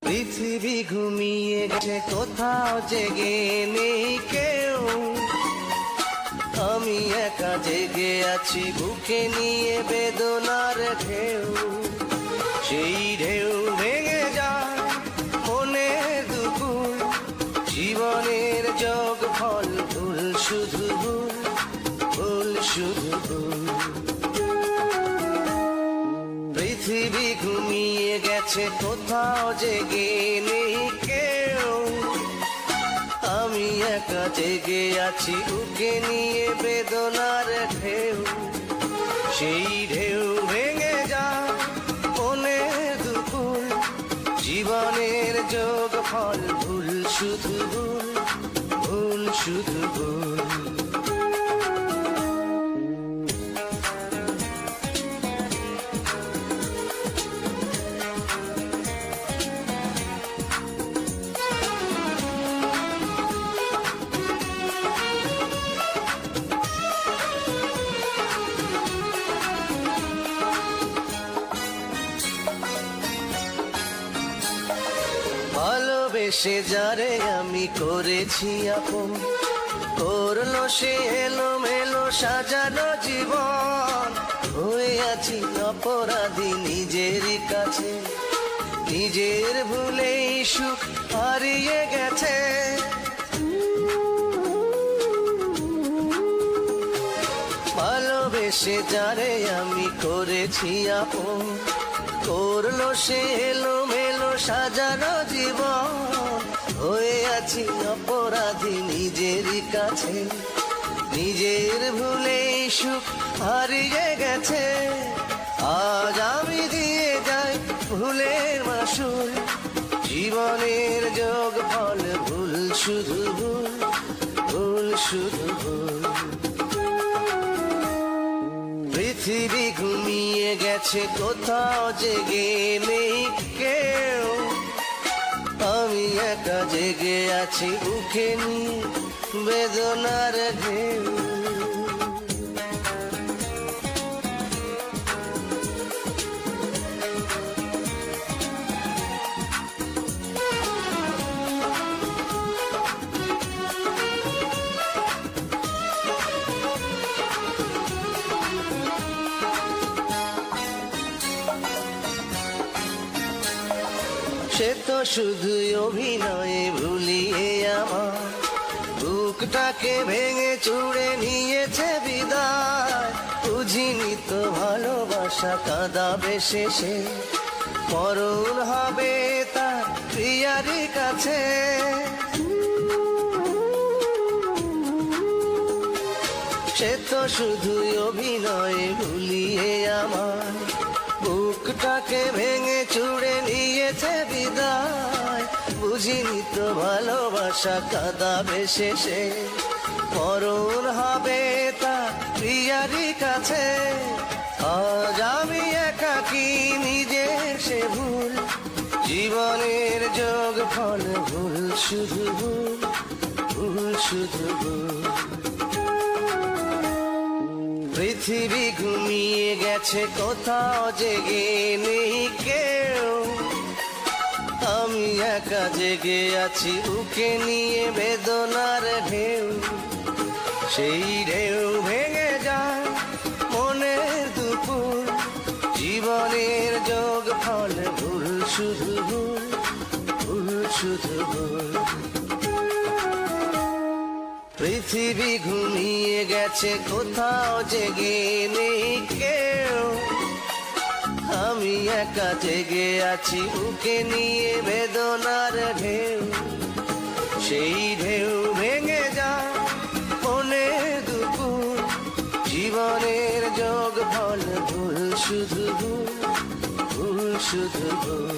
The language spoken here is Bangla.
পৃথিবী ঘুমিয়ে গেছে, কোথাও জেগে নেই কেউ। আমি একা জেগে আছি, বুকে নিয়ে বেদনার ঢেউ। সেই ঢেউ ভেঙে যায় মনের দুপুর, জীবনের যোগ ফল ভুল, শুধু ভুল, ভুল শুধু ভুল। পৃথিবী ঘুমিয়ে গেছে, কোথাও জেগে নেই কেউ। আমি একা জেগে আছি, বুকে নিয়ে বেদনার ঢেউ। সেই ঢেউ ভেঙে যায় মনের দুপুর, জীবনের যোগ ফল ভুল, শুধু ভুল, ভুল শুধু ভুল। ভালোবেসে যারে আমি করেছি আপন, করলো সে এলোমেলো সাজানো জীবন। হয়ে আছি অপরাধী নিজেরই কাছে, নিজের ভুলেই সুখ হারিয়ে গেছে। ভালোবেসে যারে আমি করেছি আপন, করলো সে এলোমেলো সাজানো জীবন। হয়ে আছি অপরাধী নিজেরই কাছে, নিজের ভুলেই সুখ হারিয়ে গেছে। আজ আমি দিয়ে যাই ভুলের মাসুল, জীবনের যোগ ফল ভুল, শুধু ভুল, ভুল শুধু ভুল। পৃথিবী ঘুমিয়ে গেছে, কোথাও জেগে নেই কেউ। আমি একা জেগে আছি, বুকে নিয়ে বেদনার ঢেউ। সে তো শুধু অভিনয়ে ভুলিয়ে আমার বুকটাকে ভেঙে চুড়ে নিয়েছে বিদায়। বুঝিনি তো ভালোবাসা কাঁদাবে শেষে, মরণ হবে তার প্রিয়ারই কাছে। সে তো শুধু অভিনয়ে ভুলিয়ে আমার বুকটাকে ভেঙে চুড়ে নিয়েছে বিদায়। বুঝিনি তো ভালোবাসা কাঁদাবে শেষে, মরণ হবে তা প্রিয়ারই কাছে। আজ আমি একাকী নিজের সে ভুল, জীবনের যোগ ফল ভুল, শুধু ভুল, ভুল শুধু ভুল। পৃথিবী ঘুমিয়ে গেছে, কোথাও জেগে নেই কেউ। আমি একা জেগে আছি, বুকে নিয়ে বেদনার ঢেউ। সেই ঢেউ ভেঙে যায় মনের দুপুর, জীবনের যোগ ফল ভুল, শুধু ভুল, ভুল শুধু ভুল। পৃথিবী ঘুমিয়ে গেছে, কোথাও জেগে নেই কেউ। আমি একা জেগে আছি, বুকে নিয়ে বেদনার ঢেউ। সেই ঢেউ ভেঙে যায় মনের দুপুর, জীবনের যোগ ফল ভুল, শুধু ভুল, ভুল শুধু ভুল।